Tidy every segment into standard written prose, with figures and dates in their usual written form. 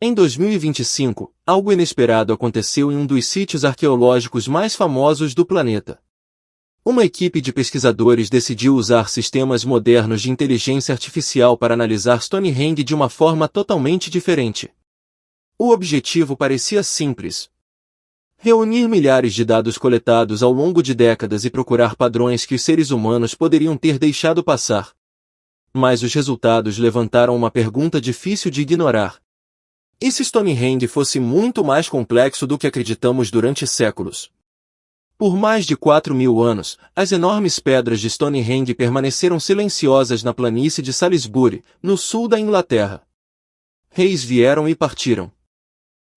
Em 2025, algo inesperado aconteceu em um dos sítios arqueológicos mais famosos do planeta. Uma equipe de pesquisadores decidiu usar sistemas modernos de inteligência artificial para analisar Stonehenge de uma forma totalmente diferente. O objetivo parecia simples: reunir milhares de dados coletados ao longo de décadas e procurar padrões que os seres humanos poderiam ter deixado passar. Mas os resultados levantaram uma pergunta difícil de ignorar. E se Stonehenge fosse muito mais complexo do que acreditamos durante séculos? Por mais de 4.000 anos, as enormes pedras de Stonehenge permaneceram silenciosas na planície de Salisbury, no sul da Inglaterra. Reis vieram e partiram.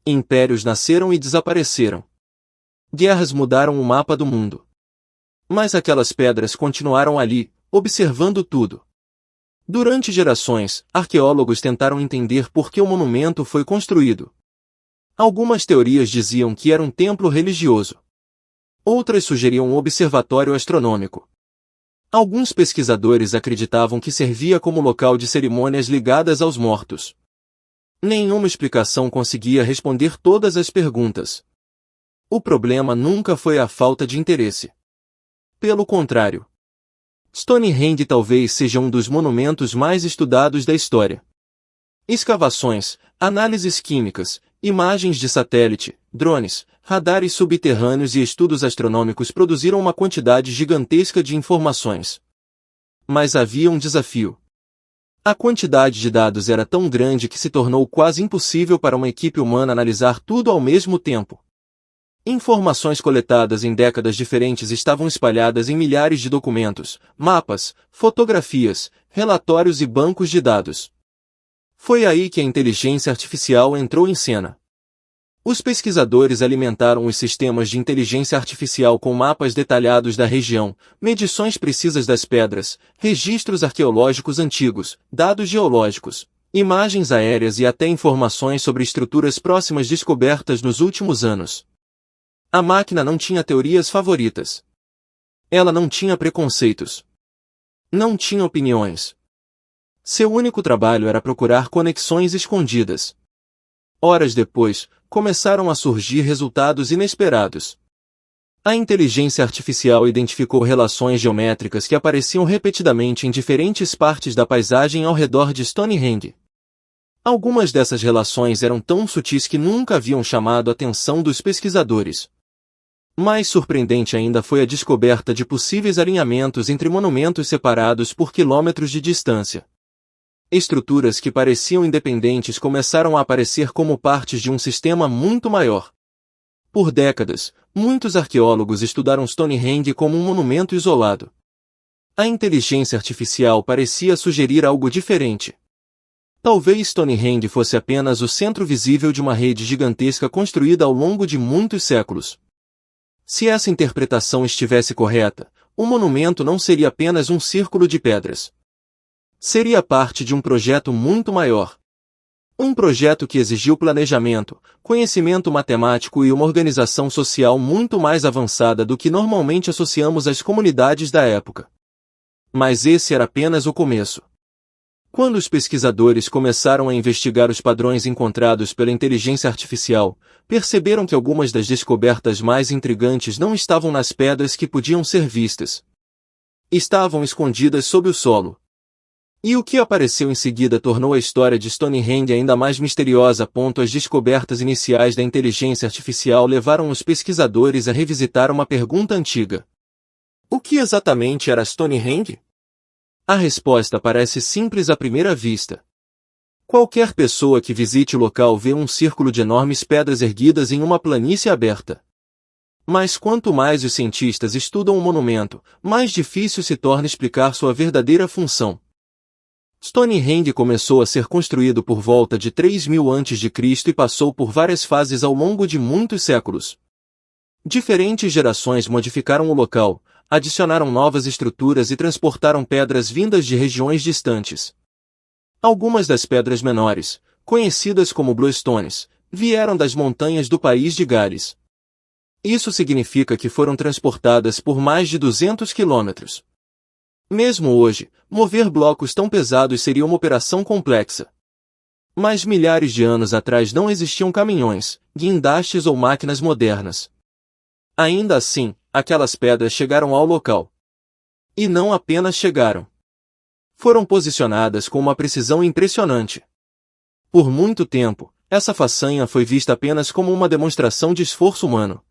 Impérios nasceram e desapareceram. Guerras mudaram o mapa do mundo. Mas aquelas pedras continuaram ali, observando tudo. Durante gerações, arqueólogos tentaram entender por que o monumento foi construído. Algumas teorias diziam que era um templo religioso. Outras sugeriam um observatório astronômico. Alguns pesquisadores acreditavam que servia como local de cerimônias ligadas aos mortos. Nenhuma explicação conseguia responder todas as perguntas. O problema nunca foi a falta de interesse. Pelo contrário, Stonehenge talvez seja um dos monumentos mais estudados da história. Escavações, análises químicas, imagens de satélite, drones, radares subterrâneos e estudos astronômicos produziram uma quantidade gigantesca de informações. Mas havia um desafio. A quantidade de dados era tão grande que se tornou quase impossível para uma equipe humana analisar tudo ao mesmo tempo. Informações coletadas em décadas diferentes estavam espalhadas em milhares de documentos, mapas, fotografias, relatórios e bancos de dados. Foi aí que a inteligência artificial entrou em cena. Os pesquisadores alimentaram os sistemas de inteligência artificial com mapas detalhados da região, medições precisas das pedras, registros arqueológicos antigos, dados geológicos, imagens aéreas e até informações sobre estruturas próximas descobertas nos últimos anos. A máquina não tinha teorias favoritas. Ela não tinha preconceitos. Não tinha opiniões. Seu único trabalho era procurar conexões escondidas. Horas depois, começaram a surgir resultados inesperados. A inteligência artificial identificou relações geométricas que apareciam repetidamente em diferentes partes da paisagem ao redor de Stonehenge. Algumas dessas relações eram tão sutis que nunca haviam chamado a atenção dos pesquisadores. Mais surpreendente ainda foi a descoberta de possíveis alinhamentos entre monumentos separados por quilômetros de distância. Estruturas que pareciam independentes começaram a aparecer como partes de um sistema muito maior. Por décadas, muitos arqueólogos estudaram Stonehenge como um monumento isolado. A inteligência artificial parecia sugerir algo diferente. Talvez Stonehenge fosse apenas o centro visível de uma rede gigantesca construída ao longo de muitos séculos. Se essa interpretação estivesse correta, o monumento não seria apenas um círculo de pedras. Seria parte de um projeto muito maior. Um projeto que exigiu planejamento, conhecimento matemático e uma organização social muito mais avançada do que normalmente associamos às comunidades da época. Mas esse era apenas o começo. Quando os pesquisadores começaram a investigar os padrões encontrados pela inteligência artificial, perceberam que algumas das descobertas mais intrigantes não estavam nas pedras que podiam ser vistas. Estavam escondidas sob o solo. E o que apareceu em seguida tornou a história de Stonehenge ainda mais misteriosa. As descobertas iniciais da inteligência artificial levaram os pesquisadores a revisitar uma pergunta antiga. O que exatamente era Stonehenge? A resposta parece simples à primeira vista. Qualquer pessoa que visite o local vê um círculo de enormes pedras erguidas em uma planície aberta. Mas quanto mais os cientistas estudam o monumento, mais difícil se torna explicar sua verdadeira função. Stonehenge começou a ser construído por volta de 3.000 a.C. e passou por várias fases ao longo de muitos séculos. Diferentes gerações modificaram o local, adicionaram novas estruturas e transportaram pedras vindas de regiões distantes. Algumas das pedras menores, conhecidas como bluestones, vieram das montanhas do país de Gales. Isso significa que foram transportadas por mais de 200 quilômetros. Mesmo hoje, mover blocos tão pesados seria uma operação complexa. Mas milhares de anos atrás não existiam caminhões, guindastes ou máquinas modernas. Ainda assim, aquelas pedras chegaram ao local. E não apenas chegaram. Foram posicionadas com uma precisão impressionante. Por muito tempo, essa façanha foi vista apenas como uma demonstração de esforço humano.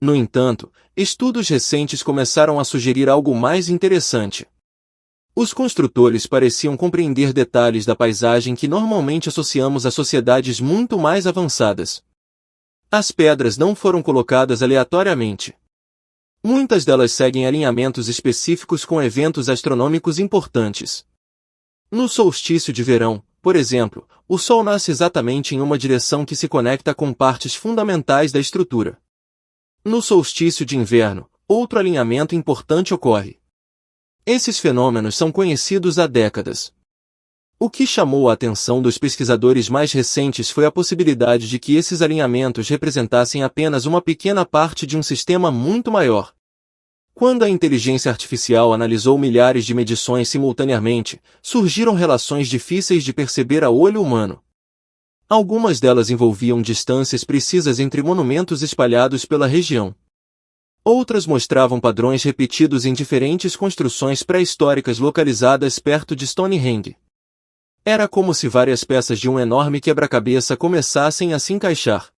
No entanto, estudos recentes começaram a sugerir algo mais interessante. Os construtores pareciam compreender detalhes da paisagem que normalmente associamos a sociedades muito mais avançadas. As pedras não foram colocadas aleatoriamente. Muitas delas seguem alinhamentos específicos com eventos astronômicos importantes. No solstício de verão, por exemplo, o Sol nasce exatamente em uma direção que se conecta com partes fundamentais da estrutura. No solstício de inverno, outro alinhamento importante ocorre. Esses fenômenos são conhecidos há décadas. O que chamou a atenção dos pesquisadores mais recentes foi a possibilidade de que esses alinhamentos representassem apenas uma pequena parte de um sistema muito maior. Quando a inteligência artificial analisou milhares de medições simultaneamente, surgiram relações difíceis de perceber a olho humano. Algumas delas envolviam distâncias precisas entre monumentos espalhados pela região. Outras mostravam padrões repetidos em diferentes construções pré-históricas localizadas perto de Stonehenge. Era como se várias peças de um enorme quebra-cabeça começassem a se encaixar.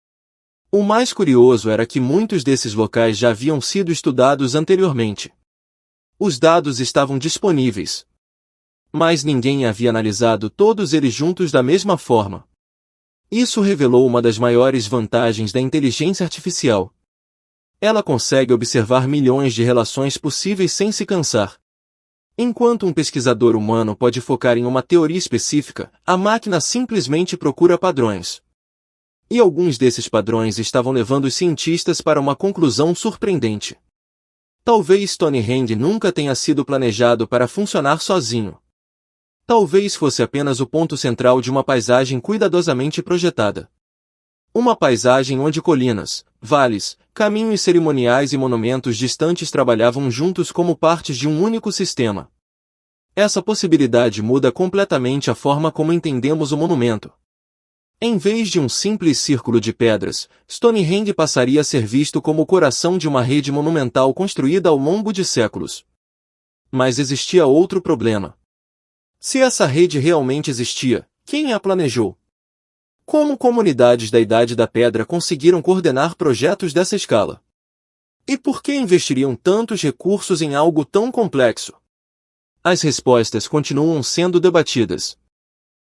O mais curioso era que muitos desses locais já haviam sido estudados anteriormente. Os dados estavam disponíveis. Mas ninguém havia analisado todos eles juntos da mesma forma. Isso revelou uma das maiores vantagens da inteligência artificial. Ela consegue observar milhões de relações possíveis sem se cansar. Enquanto um pesquisador humano pode focar em uma teoria específica, a máquina simplesmente procura padrões. E alguns desses padrões estavam levando os cientistas para uma conclusão surpreendente. Talvez Stonehenge nunca tenha sido planejado para funcionar sozinho. Talvez fosse apenas o ponto central de uma paisagem cuidadosamente projetada. Uma paisagem onde colinas, vales, caminhos cerimoniais e monumentos distantes trabalhavam juntos como partes de um único sistema. Essa possibilidade muda completamente a forma como entendemos o monumento. Em vez de um simples círculo de pedras, Stonehenge passaria a ser visto como o coração de uma rede monumental construída ao longo de séculos. Mas existia outro problema. Se essa rede realmente existia, quem a planejou? Como comunidades da Idade da Pedra conseguiram coordenar projetos dessa escala? E por que investiriam tantos recursos em algo tão complexo? As respostas continuam sendo debatidas.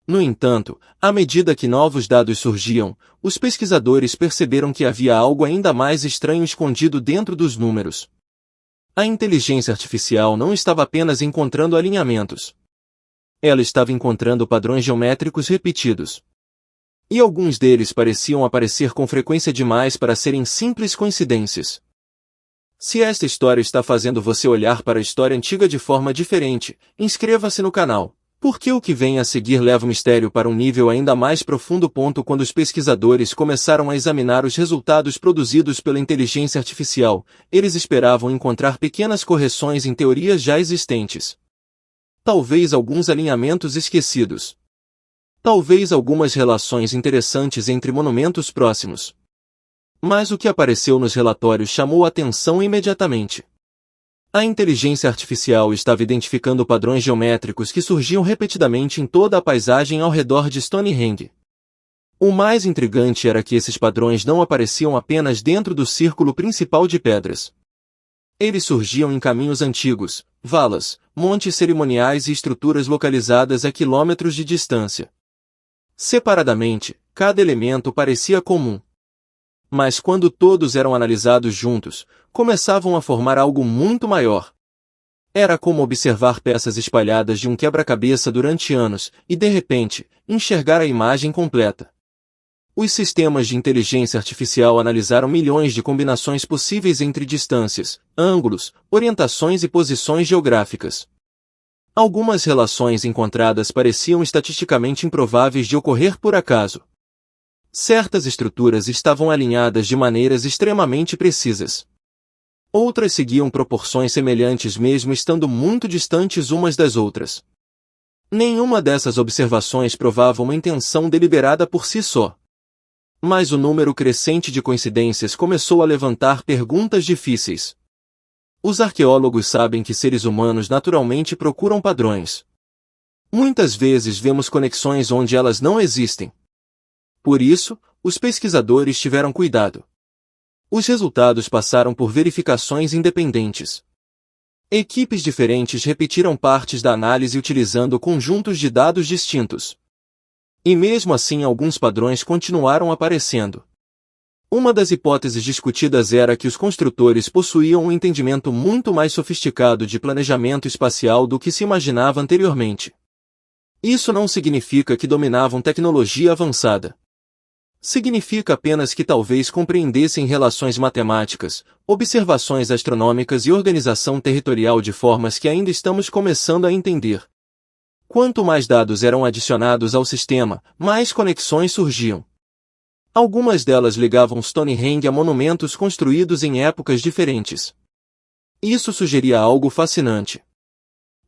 No entanto, à medida que novos dados surgiam, os pesquisadores perceberam que havia algo ainda mais estranho escondido dentro dos números. A inteligência artificial não estava apenas encontrando alinhamentos. Ela estava encontrando padrões geométricos repetidos. E alguns deles pareciam aparecer com frequência demais para serem simples coincidências. Se esta história está fazendo você olhar para a história antiga de forma diferente, inscreva-se no canal, porque o que vem a seguir leva o mistério para um nível ainda mais profundo. Quando os pesquisadores começaram a examinar os resultados produzidos pela inteligência artificial, eles esperavam encontrar pequenas correções em teorias já existentes. Talvez alguns alinhamentos esquecidos. Talvez algumas relações interessantes entre monumentos próximos. Mas o que apareceu nos relatórios chamou a atenção imediatamente. A inteligência artificial estava identificando padrões geométricos que surgiam repetidamente em toda a paisagem ao redor de Stonehenge. O mais intrigante era que esses padrões não apareciam apenas dentro do círculo principal de pedras. Eles surgiam em caminhos antigos, valas, montes cerimoniais e estruturas localizadas a quilômetros de distância. Separadamente, cada elemento parecia comum. Mas quando todos eram analisados juntos, começavam a formar algo muito maior. Era como observar peças espalhadas de um quebra-cabeça durante anos e, de repente, enxergar a imagem completa. Os sistemas de inteligência artificial analisaram milhões de combinações possíveis entre distâncias, ângulos, orientações e posições geográficas. Algumas relações encontradas pareciam estatisticamente improváveis de ocorrer por acaso. Certas estruturas estavam alinhadas de maneiras extremamente precisas. Outras seguiam proporções semelhantes mesmo estando muito distantes umas das outras. Nenhuma dessas observações provava uma intenção deliberada por si só. Mas o número crescente de coincidências começou a levantar perguntas difíceis. Os arqueólogos sabem que seres humanos naturalmente procuram padrões. Muitas vezes vemos conexões onde elas não existem. Por isso, os pesquisadores tiveram cuidado. Os resultados passaram por verificações independentes. Equipes diferentes repetiram partes da análise utilizando conjuntos de dados distintos. E mesmo assim alguns padrões continuaram aparecendo. Uma das hipóteses discutidas era que os construtores possuíam um entendimento muito mais sofisticado de planejamento espacial do que se imaginava anteriormente. Isso não significa que dominavam tecnologia avançada. Significa apenas que talvez compreendessem relações matemáticas, observações astronômicas e organização territorial de formas que ainda estamos começando a entender. Quanto mais dados eram adicionados ao sistema, mais conexões surgiam. Algumas delas ligavam Stonehenge a monumentos construídos em épocas diferentes. Isso sugeria algo fascinante.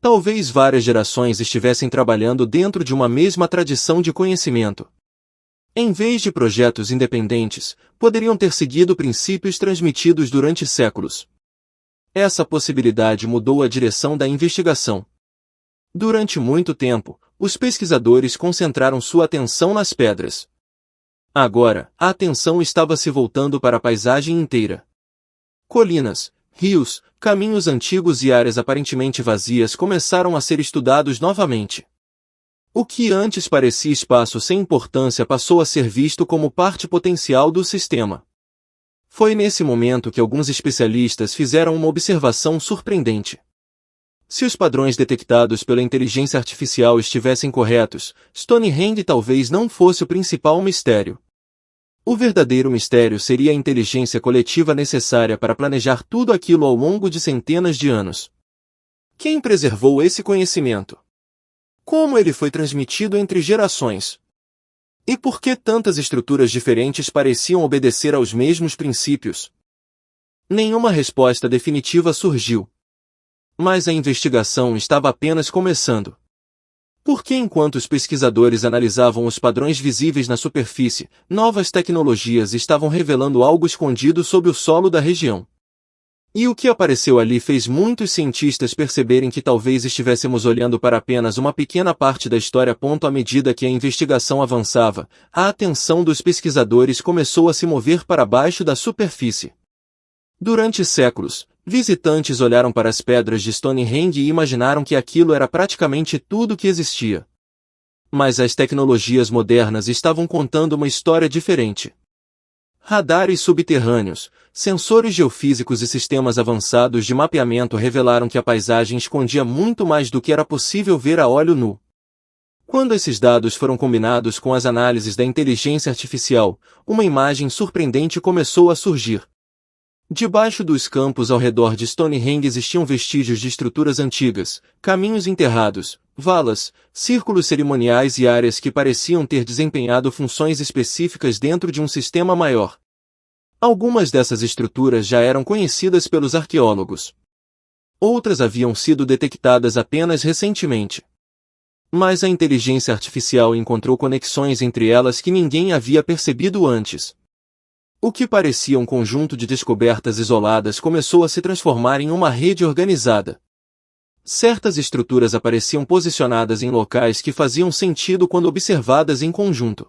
Talvez várias gerações estivessem trabalhando dentro de uma mesma tradição de conhecimento. Em vez de projetos independentes, poderiam ter seguido princípios transmitidos durante séculos. Essa possibilidade mudou a direção da investigação. Durante muito tempo, os pesquisadores concentraram sua atenção nas pedras. Agora, a atenção estava se voltando para a paisagem inteira. Colinas, rios, caminhos antigos e áreas aparentemente vazias começaram a ser estudados novamente. O que antes parecia espaço sem importância passou a ser visto como parte potencial do sistema. Foi nesse momento que alguns especialistas fizeram uma observação surpreendente. Se os padrões detectados pela inteligência artificial estivessem corretos, Stonehenge talvez não fosse o principal mistério. O verdadeiro mistério seria a inteligência coletiva necessária para planejar tudo aquilo ao longo de centenas de anos. Quem preservou esse conhecimento? Como ele foi transmitido entre gerações? E por que tantas estruturas diferentes pareciam obedecer aos mesmos princípios? Nenhuma resposta definitiva surgiu. Mas a investigação estava apenas começando. Porque enquanto os pesquisadores analisavam os padrões visíveis na superfície, novas tecnologias estavam revelando algo escondido sob o solo da região. E o que apareceu ali fez muitos cientistas perceberem que talvez estivéssemos olhando para apenas uma pequena parte da história. À medida que a investigação avançava, a atenção dos pesquisadores começou a se mover para baixo da superfície. Durante séculos, visitantes olharam para as pedras de Stonehenge e imaginaram que aquilo era praticamente tudo que existia. Mas as tecnologias modernas estavam contando uma história diferente. Radares subterrâneos, sensores geofísicos e sistemas avançados de mapeamento revelaram que a paisagem escondia muito mais do que era possível ver a olho nu. Quando esses dados foram combinados com as análises da inteligência artificial, uma imagem surpreendente começou a surgir. Debaixo dos campos ao redor de Stonehenge existiam vestígios de estruturas antigas, caminhos enterrados, valas, círculos cerimoniais e áreas que pareciam ter desempenhado funções específicas dentro de um sistema maior. Algumas dessas estruturas já eram conhecidas pelos arqueólogos. Outras haviam sido detectadas apenas recentemente. Mas a inteligência artificial encontrou conexões entre elas que ninguém havia percebido antes. O que parecia um conjunto de descobertas isoladas começou a se transformar em uma rede organizada. Certas estruturas apareciam posicionadas em locais que faziam sentido quando observadas em conjunto.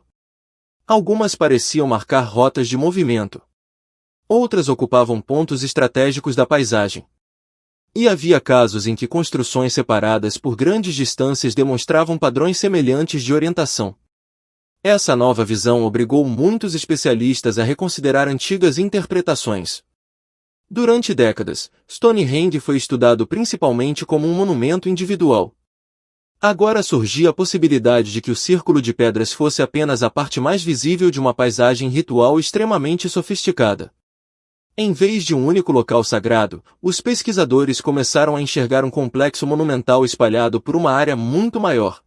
Algumas pareciam marcar rotas de movimento. Outras ocupavam pontos estratégicos da paisagem. E havia casos em que construções separadas por grandes distâncias demonstravam padrões semelhantes de orientação. Essa nova visão obrigou muitos especialistas a reconsiderar antigas interpretações. Durante décadas, Stonehenge foi estudado principalmente como um monumento individual. Agora surgia a possibilidade de que o círculo de pedras fosse apenas a parte mais visível de uma paisagem ritual extremamente sofisticada. Em vez de um único local sagrado, os pesquisadores começaram a enxergar um complexo monumental espalhado por uma área muito maior.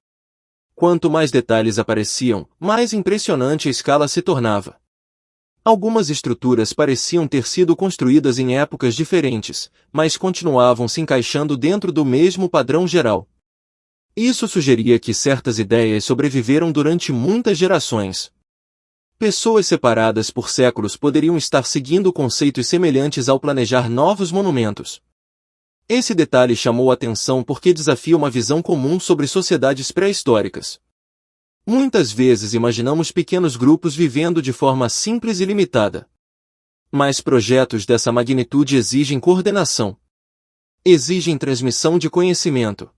Quanto mais detalhes apareciam, mais impressionante a escala se tornava. Algumas estruturas pareciam ter sido construídas em épocas diferentes, mas continuavam se encaixando dentro do mesmo padrão geral. Isso sugeria que certas ideias sobreviveram durante muitas gerações. Pessoas separadas por séculos poderiam estar seguindo conceitos semelhantes ao planejar novos monumentos. Esse detalhe chamou a atenção porque desafia uma visão comum sobre sociedades pré-históricas. Muitas vezes imaginamos pequenos grupos vivendo de forma simples e limitada. Mas projetos dessa magnitude exigem coordenação. Exigem transmissão de conhecimento.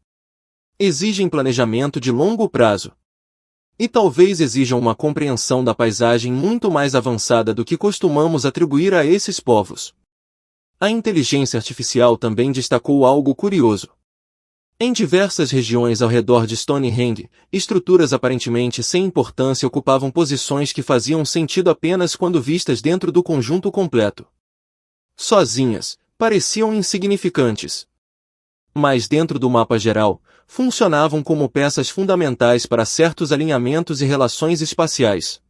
Exigem planejamento de longo prazo. E talvez exijam uma compreensão da paisagem muito mais avançada do que costumamos atribuir a esses povos. A inteligência artificial também destacou algo curioso. Em diversas regiões ao redor de Stonehenge, estruturas aparentemente sem importância ocupavam posições que faziam sentido apenas quando vistas dentro do conjunto completo. Sozinhas, pareciam insignificantes. Mas dentro do mapa geral, funcionavam como peças fundamentais para certos alinhamentos e relações espaciais.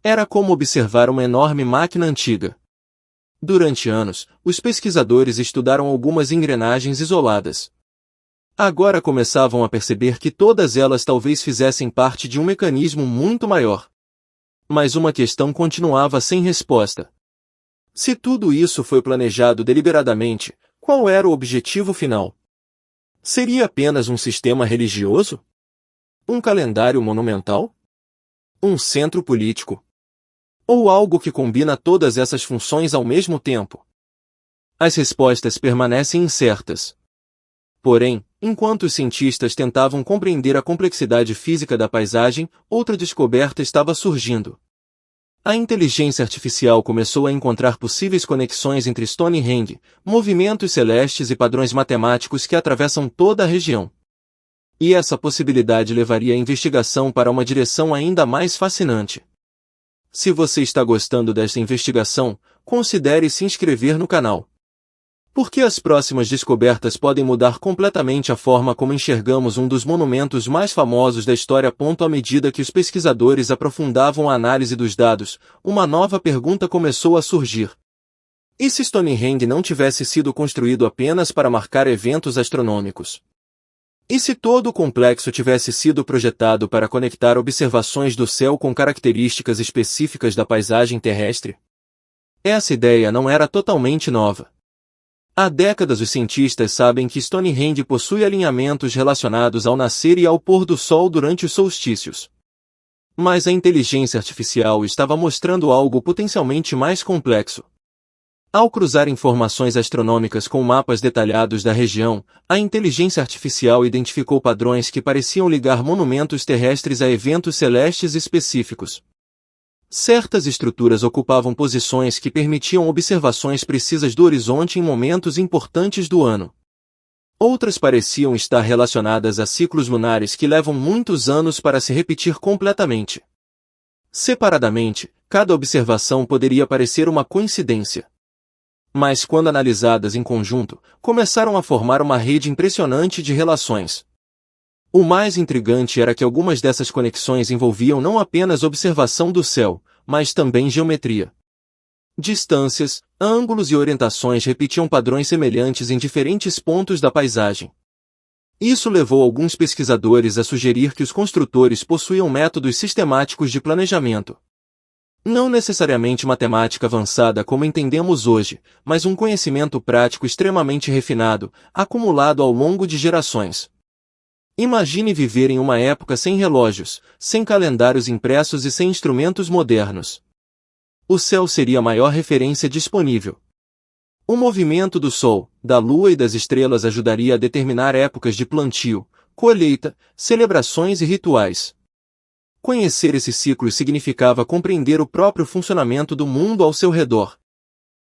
Era como observar uma enorme máquina antiga. Durante anos, os pesquisadores estudaram algumas engrenagens isoladas. Agora começavam a perceber que todas elas talvez fizessem parte de um mecanismo muito maior. Mas uma questão continuava sem resposta. Se tudo isso foi planejado deliberadamente, qual era o objetivo final? Seria apenas um sistema religioso? Um calendário monumental? Um centro político? Ou algo que combina todas essas funções ao mesmo tempo? As respostas permanecem incertas. Porém, enquanto os cientistas tentavam compreender a complexidade física da paisagem, outra descoberta estava surgindo. A inteligência artificial começou a encontrar possíveis conexões entre Stonehenge, movimentos celestes e padrões matemáticos que atravessam toda a região. E essa possibilidade levaria a investigação para uma direção ainda mais fascinante. Se você está gostando desta investigação, considere se inscrever no canal. Porque as próximas descobertas podem mudar completamente a forma como enxergamos um dos monumentos mais famosos da história. À medida que os pesquisadores aprofundavam a análise dos dados, uma nova pergunta começou a surgir. E se Stonehenge não tivesse sido construído apenas para marcar eventos astronômicos? E se todo o complexo tivesse sido projetado para conectar observações do céu com características específicas da paisagem terrestre? Essa ideia não era totalmente nova. Há décadas os cientistas sabem que Stonehenge possui alinhamentos relacionados ao nascer e ao pôr do sol durante os solstícios. Mas a inteligência artificial estava mostrando algo potencialmente mais complexo. Ao cruzar informações astronômicas com mapas detalhados da região, a inteligência artificial identificou padrões que pareciam ligar monumentos terrestres a eventos celestes específicos. Certas estruturas ocupavam posições que permitiam observações precisas do horizonte em momentos importantes do ano. Outras pareciam estar relacionadas a ciclos lunares que levam muitos anos para se repetir completamente. Separadamente, cada observação poderia parecer uma coincidência. Mas quando analisadas em conjunto, começaram a formar uma rede impressionante de relações. O mais intrigante era que algumas dessas conexões envolviam não apenas observação do céu, mas também geometria. Distâncias, ângulos e orientações repetiam padrões semelhantes em diferentes pontos da paisagem. Isso levou alguns pesquisadores a sugerir que os construtores possuíam métodos sistemáticos de planejamento. Não necessariamente matemática avançada como entendemos hoje, mas um conhecimento prático extremamente refinado, acumulado ao longo de gerações. Imagine viver em uma época sem relógios, sem calendários impressos e sem instrumentos modernos. O céu seria a maior referência disponível. O movimento do Sol, da Lua e das estrelas ajudaria a determinar épocas de plantio, colheita, celebrações e rituais. Conhecer esses ciclos significava compreender o próprio funcionamento do mundo ao seu redor.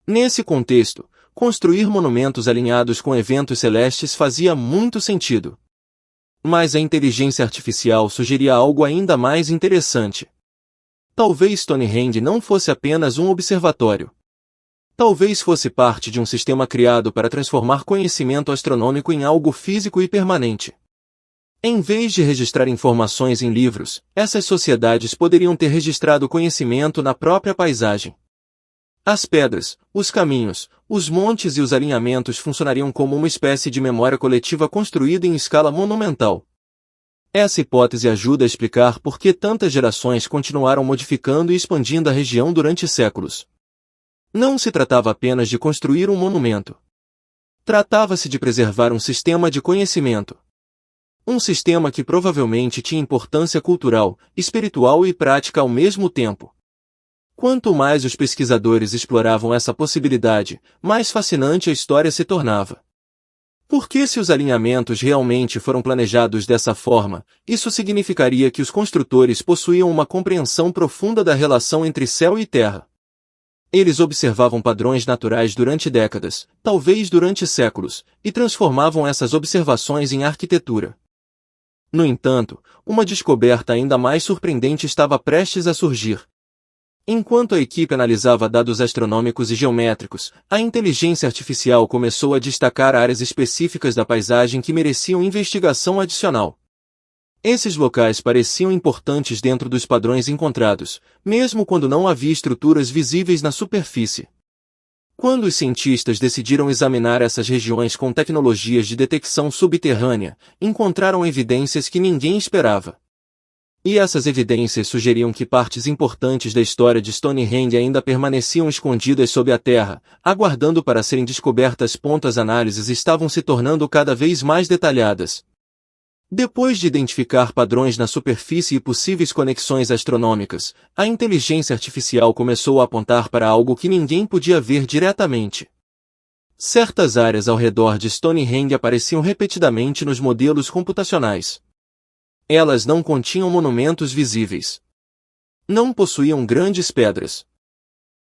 Nesse contexto, construir monumentos alinhados com eventos celestes fazia muito sentido. Mas a inteligência artificial sugeria algo ainda mais interessante. Talvez Stonehenge não fosse apenas um observatório. Talvez fosse parte de um sistema criado para transformar conhecimento astronômico em algo físico e permanente. Em vez de registrar informações em livros, essas sociedades poderiam ter registrado conhecimento na própria paisagem. As pedras, os caminhos, os montes e os alinhamentos funcionariam como uma espécie de memória coletiva construída em escala monumental. Essa hipótese ajuda a explicar por que tantas gerações continuaram modificando e expandindo a região durante séculos. Não se tratava apenas de construir um monumento. Tratava-se de preservar um sistema de conhecimento. Um sistema que provavelmente tinha importância cultural, espiritual e prática ao mesmo tempo. Quanto mais os pesquisadores exploravam essa possibilidade, mais fascinante a história se tornava. Porque se os alinhamentos realmente foram planejados dessa forma, isso significaria que os construtores possuíam uma compreensão profunda da relação entre céu e terra. Eles observavam padrões naturais durante décadas, talvez durante séculos, e transformavam essas observações em arquitetura. No entanto, uma descoberta ainda mais surpreendente estava prestes a surgir. Enquanto a equipe analisava dados astronômicos e geométricos, a inteligência artificial começou a destacar áreas específicas da paisagem que mereciam investigação adicional. Esses locais pareciam importantes dentro dos padrões encontrados, mesmo quando não havia estruturas visíveis na superfície. Quando os cientistas decidiram examinar essas regiões com tecnologias de detecção subterrânea, encontraram evidências que ninguém esperava. E essas evidências sugeriam que partes importantes da história de Stonehenge ainda permaneciam escondidas sob a terra, aguardando para serem descobertas. As análises estavam se tornando cada vez mais detalhadas. Depois de identificar padrões na superfície e possíveis conexões astronômicas, a inteligência artificial começou a apontar para algo que ninguém podia ver diretamente. Certas áreas ao redor de Stonehenge apareciam repetidamente nos modelos computacionais. Elas não continham monumentos visíveis. Não possuíam grandes pedras.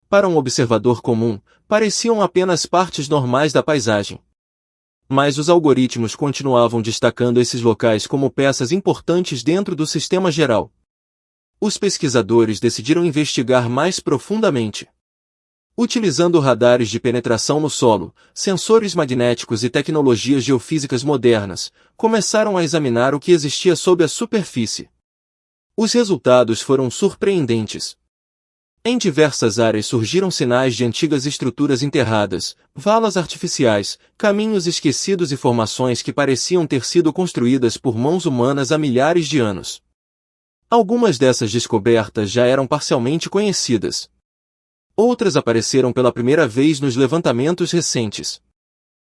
Para um observador comum, pareciam apenas partes normais da paisagem. Mas os algoritmos continuavam destacando esses locais como peças importantes dentro do sistema geral. Os pesquisadores decidiram investigar mais profundamente. Utilizando radares de penetração no solo, sensores magnéticos e tecnologias geofísicas modernas, começaram a examinar o que existia sob a superfície. Os resultados foram surpreendentes. Em diversas áreas surgiram sinais de antigas estruturas enterradas, valas artificiais, caminhos esquecidos e formações que pareciam ter sido construídas por mãos humanas há milhares de anos. Algumas dessas descobertas já eram parcialmente conhecidas. Outras apareceram pela primeira vez nos levantamentos recentes.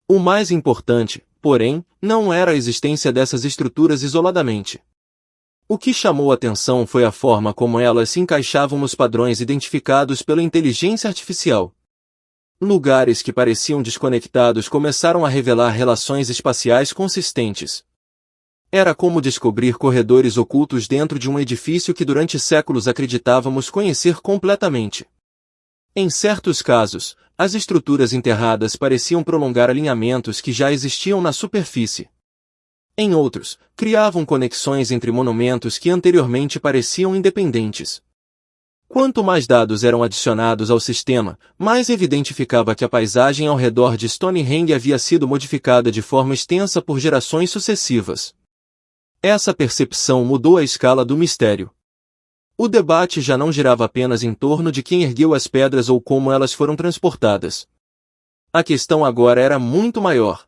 O mais importante, porém, não era a existência dessas estruturas isoladamente. O que chamou atenção foi a forma como elas se encaixavam nos padrões identificados pela inteligência artificial. Lugares que pareciam desconectados começaram a revelar relações espaciais consistentes. Era como descobrir corredores ocultos dentro de um edifício que durante séculos acreditávamos conhecer completamente. Em certos casos, as estruturas enterradas pareciam prolongar alinhamentos que já existiam na superfície. Em outros, criavam conexões entre monumentos que anteriormente pareciam independentes. Quanto mais dados eram adicionados ao sistema, mais evidente ficava que a paisagem ao redor de Stonehenge havia sido modificada de forma extensa por gerações sucessivas. Essa percepção mudou a escala do mistério. O debate já não girava apenas em torno de quem ergueu as pedras ou como elas foram transportadas. A questão agora era muito maior.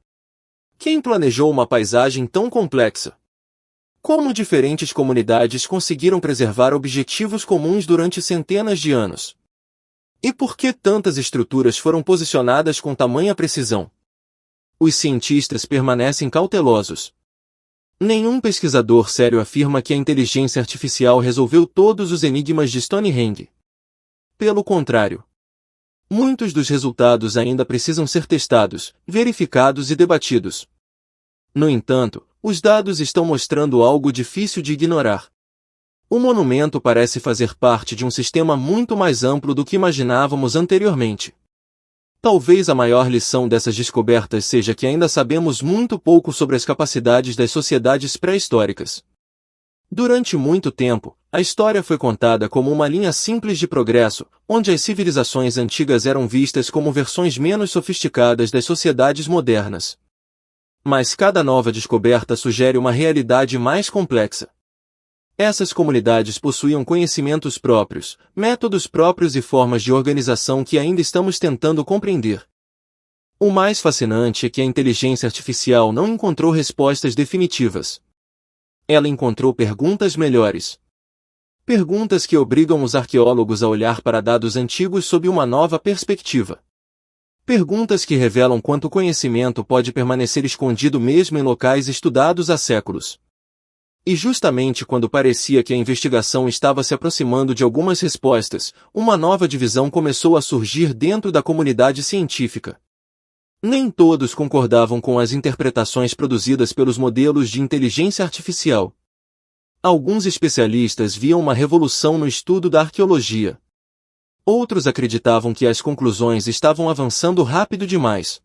Quem planejou uma paisagem tão complexa? Como diferentes comunidades conseguiram preservar objetivos comuns durante centenas de anos? E por que tantas estruturas foram posicionadas com tamanha precisão? Os cientistas permanecem cautelosos. Nenhum pesquisador sério afirma que a inteligência artificial resolveu todos os enigmas de Stonehenge. Pelo contrário. Muitos dos resultados ainda precisam ser testados, verificados e debatidos. No entanto, os dados estão mostrando algo difícil de ignorar. O monumento parece fazer parte de um sistema muito mais amplo do que imaginávamos anteriormente. Talvez a maior lição dessas descobertas seja que ainda sabemos muito pouco sobre as capacidades das sociedades pré-históricas. Durante muito tempo, a história foi contada como uma linha simples de progresso, onde as civilizações antigas eram vistas como versões menos sofisticadas das sociedades modernas. Mas cada nova descoberta sugere uma realidade mais complexa. Essas comunidades possuíam conhecimentos próprios, métodos próprios e formas de organização que ainda estamos tentando compreender. O mais fascinante é que a inteligência artificial não encontrou respostas definitivas. Ela encontrou perguntas melhores. Perguntas que obrigam os arqueólogos a olhar para dados antigos sob uma nova perspectiva. Perguntas que revelam quanto conhecimento pode permanecer escondido mesmo em locais estudados há séculos. E justamente quando parecia que a investigação estava se aproximando de algumas respostas, uma nova divisão começou a surgir dentro da comunidade científica. Nem todos concordavam com as interpretações produzidas pelos modelos de inteligência artificial. Alguns especialistas viam uma revolução no estudo da arqueologia. Outros acreditavam que as conclusões estavam avançando rápido demais.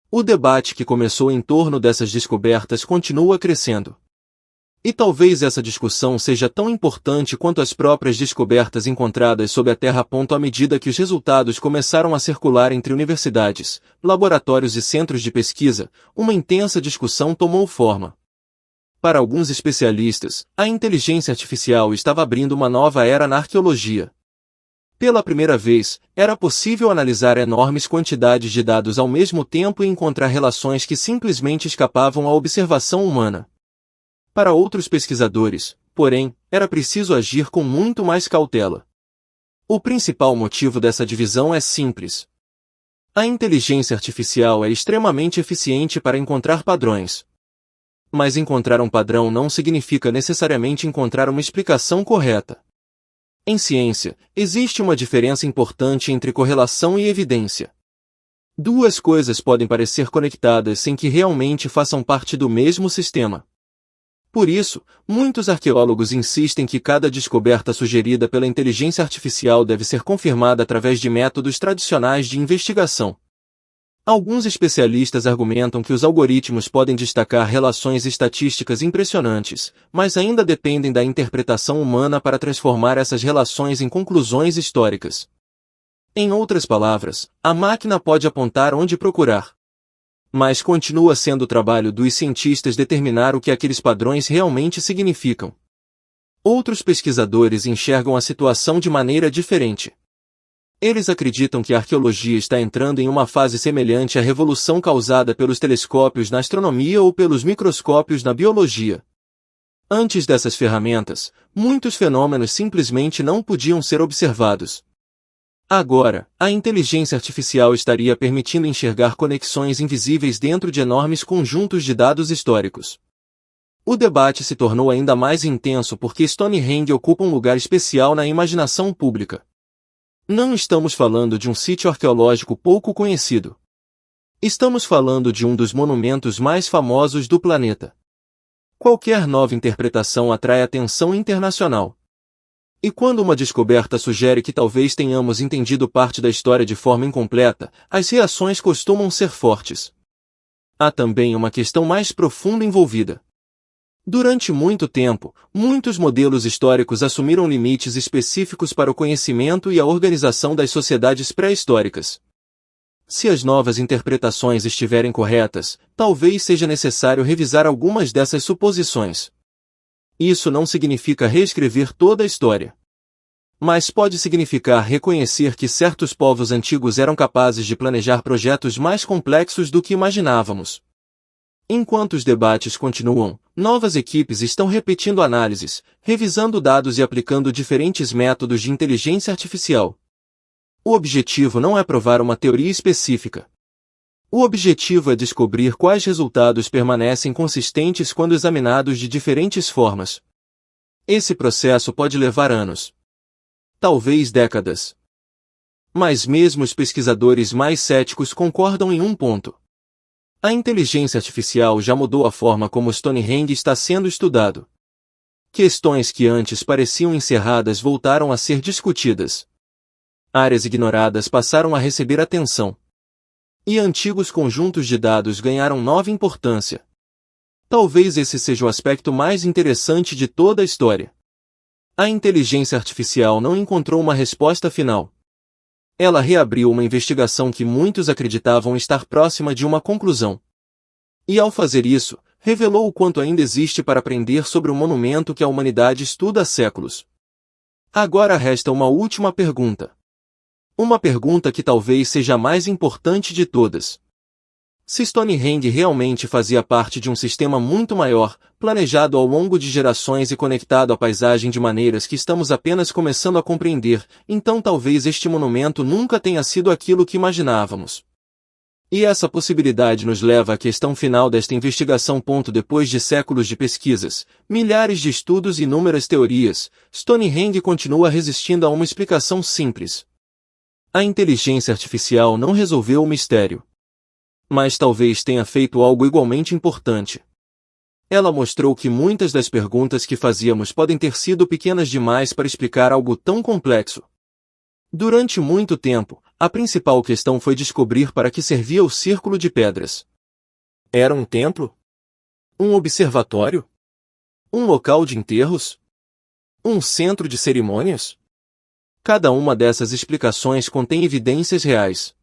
O debate que começou em torno dessas descobertas continua crescendo. E talvez essa discussão seja tão importante quanto as próprias descobertas encontradas sob a Terra. À medida que os resultados começaram a circular entre universidades, laboratórios e centros de pesquisa, uma intensa discussão tomou forma. Para alguns especialistas, a inteligência artificial estava abrindo uma nova era na arqueologia. Pela primeira vez, era possível analisar enormes quantidades de dados ao mesmo tempo e encontrar relações que simplesmente escapavam à observação humana. Para outros pesquisadores, porém, era preciso agir com muito mais cautela. O principal motivo dessa divisão é simples. A inteligência artificial é extremamente eficiente para encontrar padrões. Mas encontrar um padrão não significa necessariamente encontrar uma explicação correta. Em ciência, existe uma diferença importante entre correlação e evidência. Duas coisas podem parecer conectadas sem que realmente façam parte do mesmo sistema. Por isso, muitos arqueólogos insistem que cada descoberta sugerida pela inteligência artificial deve ser confirmada através de métodos tradicionais de investigação. Alguns especialistas argumentam que os algoritmos podem destacar relações estatísticas impressionantes, mas ainda dependem da interpretação humana para transformar essas relações em conclusões históricas. Em outras palavras, a máquina pode apontar onde procurar. Mas continua sendo o trabalho dos cientistas determinar o que aqueles padrões realmente significam. Outros pesquisadores enxergam a situação de maneira diferente. Eles acreditam que a arqueologia está entrando em uma fase semelhante à revolução causada pelos telescópios na astronomia ou pelos microscópios na biologia. Antes dessas ferramentas, muitos fenômenos simplesmente não podiam ser observados. Agora, a inteligência artificial estaria permitindo enxergar conexões invisíveis dentro de enormes conjuntos de dados históricos. O debate se tornou ainda mais intenso porque Stonehenge ocupa um lugar especial na imaginação pública. Não estamos falando de um sítio arqueológico pouco conhecido. Estamos falando de um dos monumentos mais famosos do planeta. Qualquer nova interpretação atrai atenção internacional. E quando uma descoberta sugere que talvez tenhamos entendido parte da história de forma incompleta, as reações costumam ser fortes. Há também uma questão mais profunda envolvida. Durante muito tempo, muitos modelos históricos assumiram limites específicos para o conhecimento e a organização das sociedades pré-históricas. Se as novas interpretações estiverem corretas, talvez seja necessário revisar algumas dessas suposições. Isso não significa reescrever toda a história. Mas pode significar reconhecer que certos povos antigos eram capazes de planejar projetos mais complexos do que imaginávamos. Enquanto os debates continuam, novas equipes estão repetindo análises, revisando dados e aplicando diferentes métodos de inteligência artificial. O objetivo não é provar uma teoria específica. O objetivo é descobrir quais resultados permanecem consistentes quando examinados de diferentes formas. Esse processo pode levar anos. Talvez décadas. Mas mesmo os pesquisadores mais céticos concordam em um ponto. A inteligência artificial já mudou a forma como Stonehenge está sendo estudado. Questões que antes pareciam encerradas voltaram a ser discutidas. Áreas ignoradas passaram a receber atenção. E antigos conjuntos de dados ganharam nova importância. Talvez esse seja o aspecto mais interessante de toda a história. A inteligência artificial não encontrou uma resposta final. Ela reabriu uma investigação que muitos acreditavam estar próxima de uma conclusão. E ao fazer isso, revelou o quanto ainda existe para aprender sobre o monumento que a humanidade estuda há séculos. Agora resta uma última pergunta. Uma pergunta que talvez seja a mais importante de todas. Se Stonehenge realmente fazia parte de um sistema muito maior, planejado ao longo de gerações e conectado à paisagem de maneiras que estamos apenas começando a compreender, então talvez este monumento nunca tenha sido aquilo que imaginávamos. E essa possibilidade nos leva à questão final desta investigação. Depois de séculos de pesquisas, milhares de estudos e inúmeras teorias, Stonehenge continua resistindo a uma explicação simples. A inteligência artificial não resolveu o mistério. Mas talvez tenha feito algo igualmente importante. Ela mostrou que muitas das perguntas que fazíamos podem ter sido pequenas demais para explicar algo tão complexo. Durante muito tempo, a principal questão foi descobrir para que servia o círculo de pedras. Era um templo? Um observatório? Um local de enterros? Um centro de cerimônias? Cada uma dessas explicações contém evidências reais.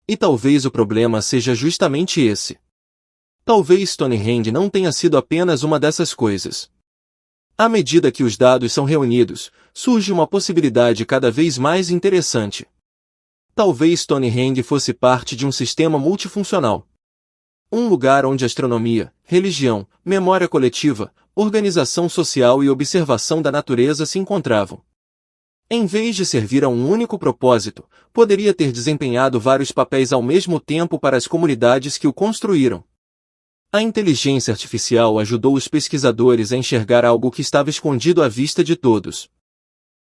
E talvez o problema seja justamente esse. Talvez Stonehenge não tenha sido apenas uma dessas coisas. À medida que os dados são reunidos, surge uma possibilidade cada vez mais interessante. Talvez Stonehenge fosse parte de um sistema multifuncional. Um lugar onde astronomia, religião, memória coletiva, organização social e observação da natureza se encontravam. Em vez de servir a um único propósito, poderia ter desempenhado vários papéis ao mesmo tempo para as comunidades que o construíram. A inteligência artificial ajudou os pesquisadores a enxergar algo que estava escondido à vista de todos.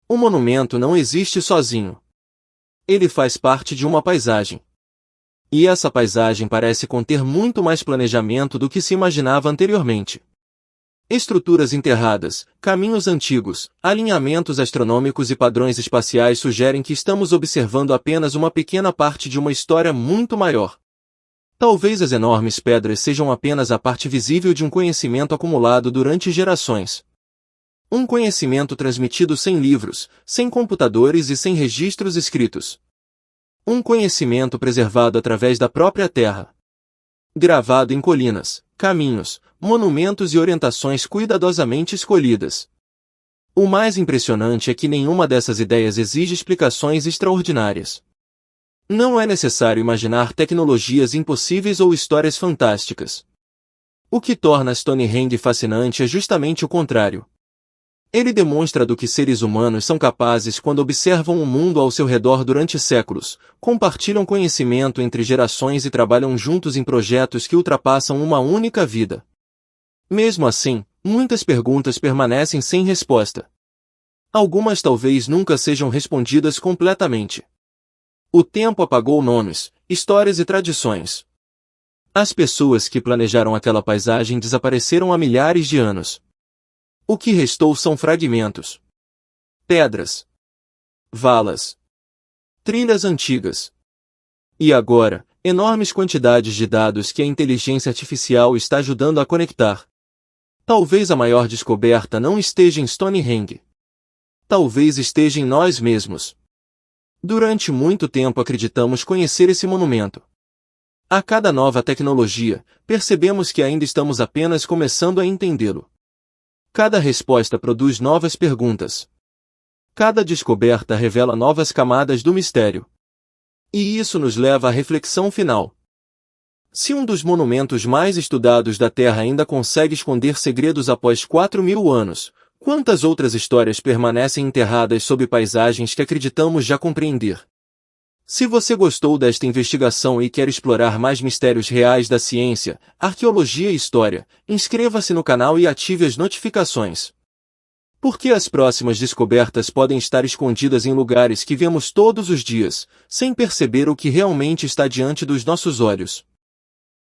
O monumento não existe sozinho. Ele faz parte de uma paisagem. E essa paisagem parece conter muito mais planejamento do que se imaginava anteriormente. Estruturas enterradas, caminhos antigos, alinhamentos astronômicos e padrões espaciais sugerem que estamos observando apenas uma pequena parte de uma história muito maior. Talvez as enormes pedras sejam apenas a parte visível de um conhecimento acumulado durante gerações. Um conhecimento transmitido sem livros, sem computadores e sem registros escritos. Um conhecimento preservado através da própria terra. Gravado em colinas, caminhos, monumentos e orientações cuidadosamente escolhidas. O mais impressionante é que nenhuma dessas ideias exige explicações extraordinárias. Não é necessário imaginar tecnologias impossíveis ou histórias fantásticas. O que torna Stonehenge fascinante é justamente o contrário. Ele demonstra do que seres humanos são capazes quando observam o mundo ao seu redor durante séculos, compartilham conhecimento entre gerações e trabalham juntos em projetos que ultrapassam uma única vida. Mesmo assim, muitas perguntas permanecem sem resposta. Algumas talvez nunca sejam respondidas completamente. O tempo apagou nomes, histórias e tradições. As pessoas que planejaram aquela paisagem desapareceram há milhares de anos. O que restou são fragmentos. Pedras. Valas. Trilhas antigas. E agora, enormes quantidades de dados que a inteligência artificial está ajudando a conectar. Talvez a maior descoberta não esteja em Stonehenge. Talvez esteja em nós mesmos. Durante muito tempo acreditamos conhecer esse monumento. A cada nova tecnologia, percebemos que ainda estamos apenas começando a entendê-lo. Cada resposta produz novas perguntas. Cada descoberta revela novas camadas do mistério. E isso nos leva à reflexão final. Se um dos monumentos mais estudados da Terra ainda consegue esconder segredos após 4.000 anos, quantas outras histórias permanecem enterradas sob paisagens que acreditamos já compreender? Se você gostou desta investigação e quer explorar mais mistérios reais da ciência, arqueologia e história, inscreva-se no canal e ative as notificações. Porque as próximas descobertas podem estar escondidas em lugares que vemos todos os dias, sem perceber o que realmente está diante dos nossos olhos.